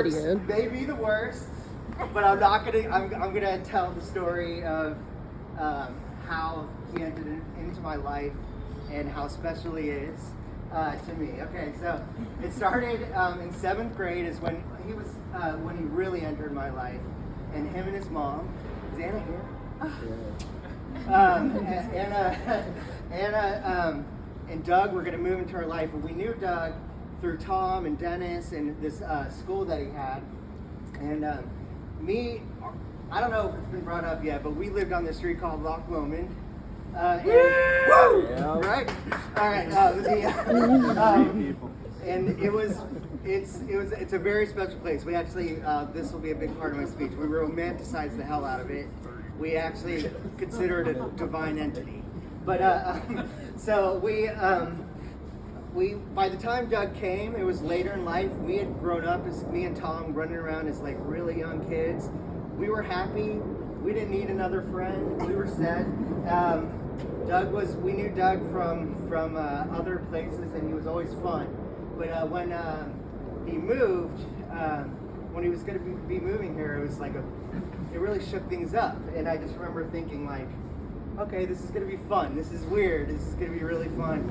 video. May be the worst, but I'm not gonna. I'm gonna tell the story of how he entered into my life and how special he is to me. Okay, so it started in 7th grade is when he was when he really entered my life, and him and his mom. Is Anna here? Anna and Doug were gonna move into our life, and we knew Doug through Tom and Dennis and this school that he had. And I don't know if it's been brought up yet, but we lived on this street called Loch Lomond. Woo! Yeah. Right? All right. And it's a very special place. We actually, this will be a big part of my speech. We romanticize the hell out of it. We actually consider it a divine entity. But so we by the time Doug came, it was later in life. We had grown up as me and Tom running around as like really young kids. We were happy. We didn't need another friend. We were set. We knew Doug from other places, and he was always fun. But when he moved, when he was going to be moving here, it was like it really shook things up. And I just remember thinking like, okay, this is gonna be fun. This is weird. This is gonna be really fun.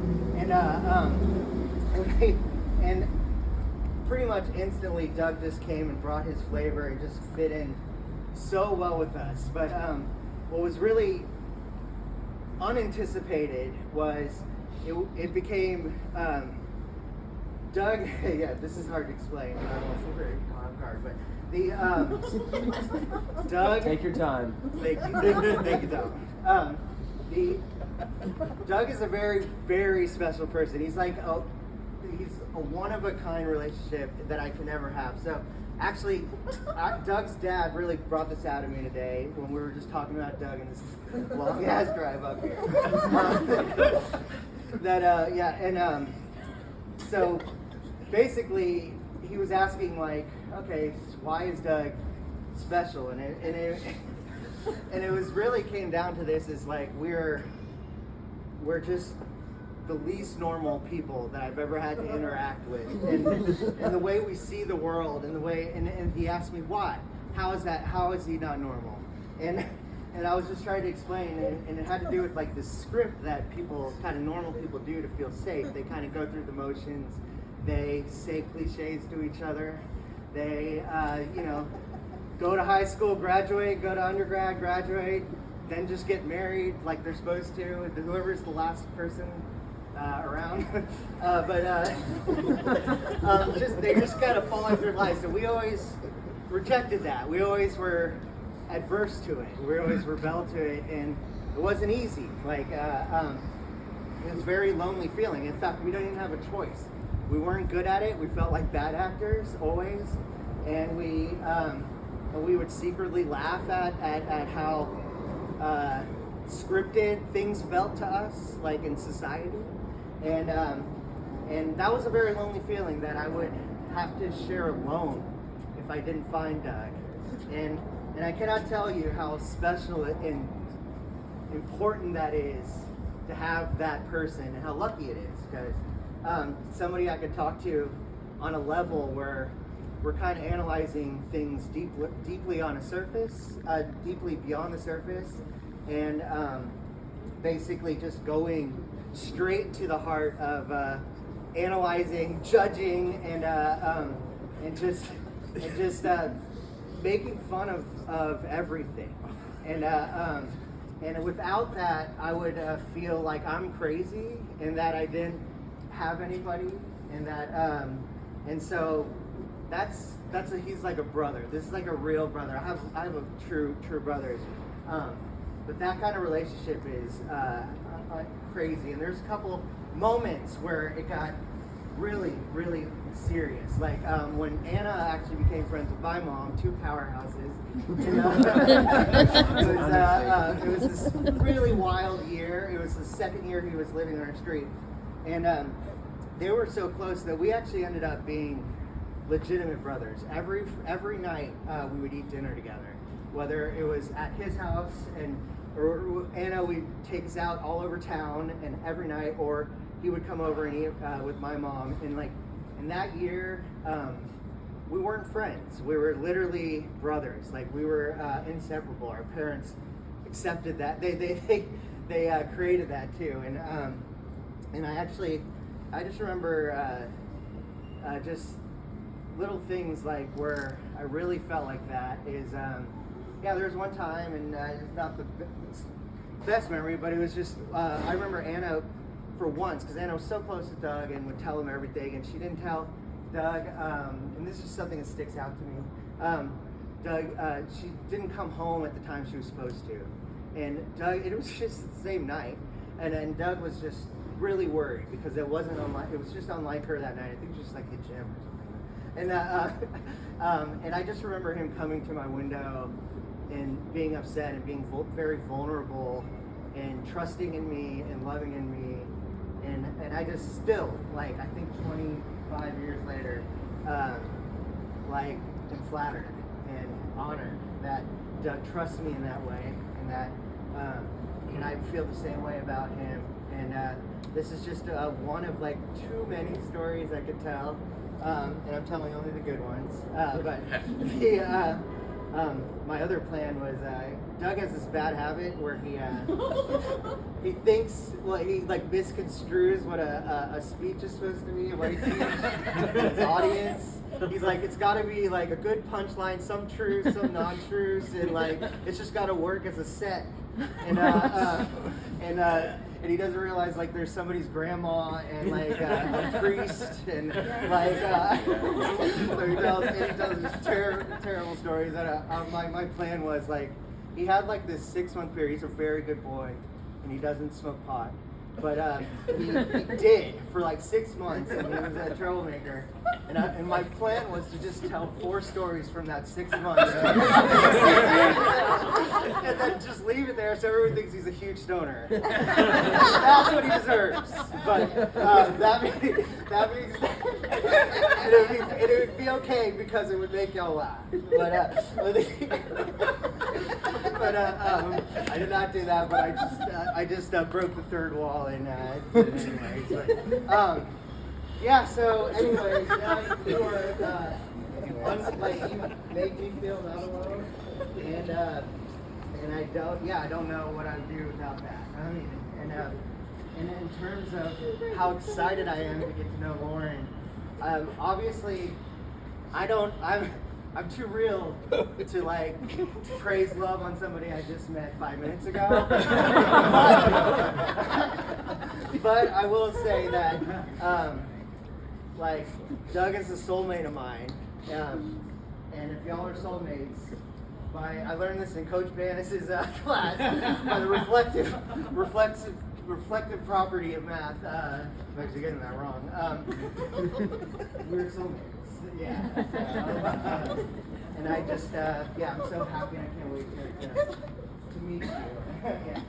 And pretty much instantly, Doug just came and brought his flavor and just fit in so well with us. But what was really unanticipated was it became Doug. Yeah, this is hard to explain. I'm also very calm card, but the Doug. Take your time. Thank you, Doug. Doug is a very, very special person. He's like he's a one-of-a-kind relationship that I can never have. So actually, Doug's dad really brought this out of me today when we were just talking about Doug and this long-ass drive up here. So basically, he was asking like, okay, why is Doug special? And it was really came down to this is like we're just the least normal people that I've ever had to interact with, and the way we see the world, and the way and he asked me why, how is he not normal, and I was just trying to explain, and it had to do with like this script that people, kind of normal people, do to feel safe. They kind of go through the motions, they say cliches to each other, they go to high school, graduate, go to undergrad, graduate, then just get married like they're supposed to, whoever's the last person around. They just kind of fall into their lives. So we always rejected that. We always were adverse to it. We always rebelled to it, and it wasn't easy. Like, it was a very lonely feeling. In fact, we don't even have a choice. We weren't good at it. We felt like bad actors always, and we would secretly laugh at how scripted things felt to us, like in society, and that was a very lonely feeling that I would have to share alone if I didn't find Doug, and I cannot tell you how special and important that is to have that person, and how lucky it is, because somebody I could talk to on a level where we're kind of analyzing things deeply on a surface, deeply beyond the surface, and basically just going straight to the heart of analyzing, judging, and just making fun of everything. And without that, I would feel like I'm crazy, and that I didn't have anybody, and that and so. He's like a brother. This is like a real brother. I have a true brothers, but that kind of relationship is crazy. And there's a couple moments where it got really, really serious. Like when Anna actually became friends with my mom, two powerhouses. It was this really wild year. It was the second year he was living on our street, and they were so close that we actually ended up being legitimate brothers. Every night we would eat dinner together, whether it was at his house or Anna would take us out all over town, and every night, or he would come over and eat with my mom. And like in that year, we weren't friends. We were literally brothers. Like we were inseparable. Our parents accepted that. They created that too. And I just remember just little things like where I really felt like that is, there was one time, and it's not the best memory, but it was just, I remember Anna for once, because Anna was so close to Doug and would tell him everything, and she didn't tell Doug, and this is something that sticks out to me. Doug, she didn't come home at the time she was supposed to. And Doug, it was just the same night, and then Doug was just really worried because it wasn't unlike, it was just unlike her that night. I think it was just like the gym or something. And I just remember him coming to my window and being upset and being very vulnerable and trusting in me and loving in me. And I just still, like, I think 25 years later, like, am flattered and honored that Doug trusts me in that way, and that, and I feel the same way about him. And this is just one of like too many stories I could tell, and I'm telling only the good ones. But my other plan was Doug has this bad habit where he thinks, well, he like misconstrues what a speech is supposed to be, what he teaches his audience. He's like, it's got to be like a good punchline, some truths, some non-truths, and like it's just got to work as a set. And he doesn't realize like there's somebody's grandma and like a priest and like so he tells just terrible stories. And my plan was like he had like this 6-month period. He's a very good boy and he doesn't smoke pot, but he did for like 6 months, and he was a troublemaker. And my plan was to just tell 4 stories from that 6 months, and then just leave it there so everyone thinks he's a huge stoner. That's what he deserves. But that means it would be okay because it would make y'all laugh. But I did not do that. But I just broke the third wall and did it anyways. But, yeah, so anyways, you were, like, you make me feel not alone, and I don't know what I'd do without that. I mean, and in terms of how excited I am to get to know Lauren, obviously, I'm too real to like praise love on somebody I just met 5 minutes ago. But I will say that, like, Doug is a soulmate of mine, and if y'all are soulmates, I learned this in Coach Banis's class, by the reflective property of math. I'm actually getting that wrong. We're soulmates, yeah. And I just, I'm so happy, and I can't wait to meet you. Yeah.